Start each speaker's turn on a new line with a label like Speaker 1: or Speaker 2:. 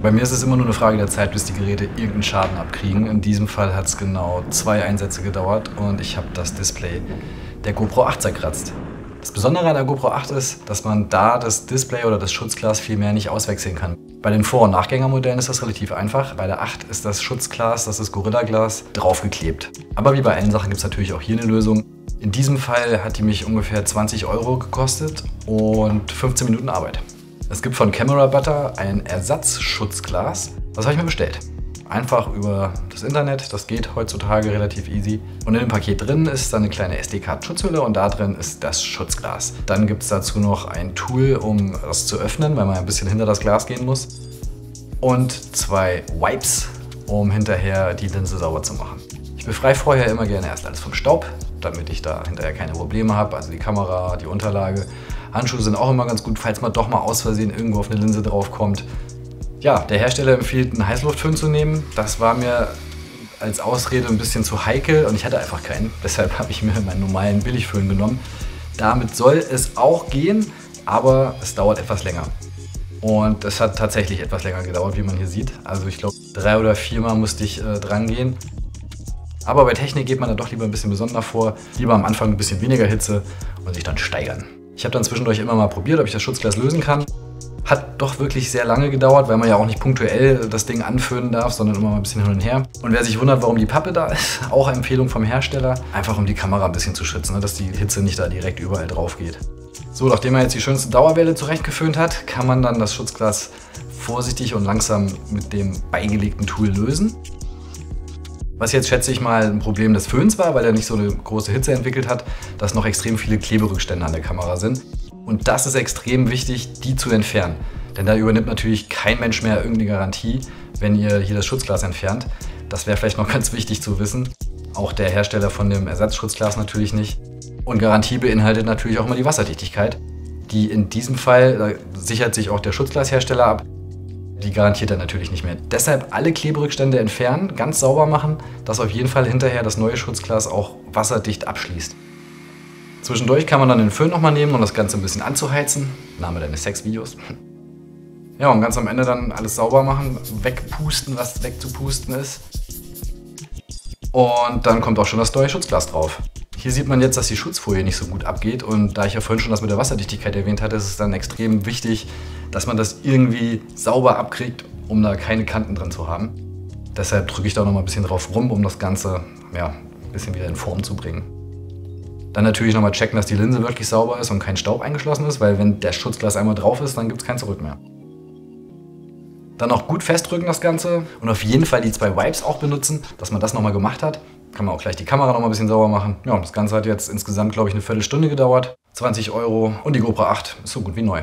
Speaker 1: Bei mir ist es immer nur eine Frage der Zeit, bis die Geräte irgendeinen Schaden abkriegen. In diesem Fall hat es genau 2 Einsätze gedauert und ich habe das Display der GoPro 8 zerkratzt. Das Besondere an der GoPro 8 ist, dass man da das Display oder das Schutzglas viel mehr nicht auswechseln kann. Bei den Vor- und Nachgängermodellen ist das relativ einfach. Bei der 8 ist das Schutzglas, das ist Gorilla Glas, draufgeklebt. Aber wie bei allen Sachen gibt es natürlich auch hier eine Lösung. In diesem Fall hat die mich ungefähr 20 € gekostet und 15 Minuten Arbeit. Es gibt von Camera Butter ein Ersatzschutzglas. Das habe ich mir bestellt. Einfach über das Internet, das geht heutzutage relativ easy. Und in dem Paket drin ist dann eine kleine SD-Card-Schutzhülle und da drin ist das Schutzglas. Dann gibt es dazu noch ein Tool, um das zu öffnen, weil man ein bisschen hinter das Glas gehen muss. Und 2 Wipes, um hinterher die Linse sauber zu machen. Ich befreie vorher immer gerne erst alles vom Staub, damit ich da hinterher keine Probleme habe. Also die Kamera, die Unterlage. Handschuhe sind auch immer ganz gut, falls man doch mal aus Versehen irgendwo auf eine Linse drauf kommt. Ja, der Hersteller empfiehlt, einen Heißluftföhn zu nehmen. Das war mir als Ausrede ein bisschen zu heikel und ich hatte einfach keinen. Deshalb habe ich mir meinen normalen Billigföhn genommen. Damit soll es auch gehen, aber es dauert etwas länger. Und es hat tatsächlich etwas länger gedauert, wie man hier sieht. Also ich glaube, 3 oder 4 Mal musste ich dran gehen. Aber bei Technik geht man da doch lieber ein bisschen besonderer vor. Lieber am Anfang ein bisschen weniger Hitze und sich dann steigern. Ich habe dann zwischendurch immer mal probiert, ob ich das Schutzglas lösen kann. Hat doch wirklich sehr lange gedauert, weil man ja auch nicht punktuell das Ding anföhnen darf, sondern immer mal ein bisschen hin und her. Und wer sich wundert, warum die Pappe da ist, auch Empfehlung vom Hersteller, einfach um die Kamera ein bisschen zu schützen, dass die Hitze nicht da direkt überall drauf geht. So, nachdem man jetzt die schönste Dauerwelle zurechtgeföhnt hat, kann man dann das Schutzglas vorsichtig und langsam mit dem beigelegten Tool lösen. Was jetzt, schätze ich mal, ein Problem des Föhns war, weil er nicht so eine große Hitze entwickelt hat, dass noch extrem viele Kleberückstände an der Kamera sind. Und das ist extrem wichtig, die zu entfernen. Denn da übernimmt natürlich kein Mensch mehr irgendeine Garantie, wenn ihr hier das Schutzglas entfernt. Das wäre vielleicht noch ganz wichtig zu wissen. Auch der Hersteller von dem Ersatzschutzglas natürlich nicht. Und Garantie beinhaltet natürlich auch immer die Wasserdichtigkeit. Die in diesem Fall, da sichert sich auch der Schutzglashersteller ab, die garantiert er natürlich nicht mehr. Deshalb alle Kleberückstände entfernen, ganz sauber machen, dass auf jeden Fall hinterher das neue Schutzglas auch wasserdicht abschließt. Zwischendurch kann man dann den Föhn nochmal nehmen, um das Ganze ein bisschen anzuheizen. Name deines Sexvideos. Ja, und ganz am Ende dann alles sauber machen, wegpusten, was wegzupusten ist. Und dann kommt auch schon das neue Schutzglas drauf. Hier sieht man jetzt, dass die Schutzfolie nicht so gut abgeht und da ich ja vorhin schon das mit der Wasserdichtigkeit erwähnt hatte, ist es dann extrem wichtig, dass man das irgendwie sauber abkriegt, um da keine Kanten drin zu haben. Deshalb drücke ich da noch mal ein bisschen drauf rum, um das Ganze ja, ein bisschen wieder in Form zu bringen. Dann natürlich nochmal checken, dass die Linse wirklich sauber ist und kein Staub eingeschlossen ist, weil wenn der Schutzglas einmal drauf ist, dann gibt es kein Zurück mehr. Dann noch gut festdrücken das Ganze und auf jeden Fall die 2 Wipes auch benutzen, dass man das nochmal gemacht hat. Kann man auch gleich die Kamera noch mal ein bisschen sauber machen. Ja, das Ganze hat jetzt insgesamt, glaube ich, eine Viertelstunde gedauert. 20 € und die GoPro 8 ist so gut wie neu.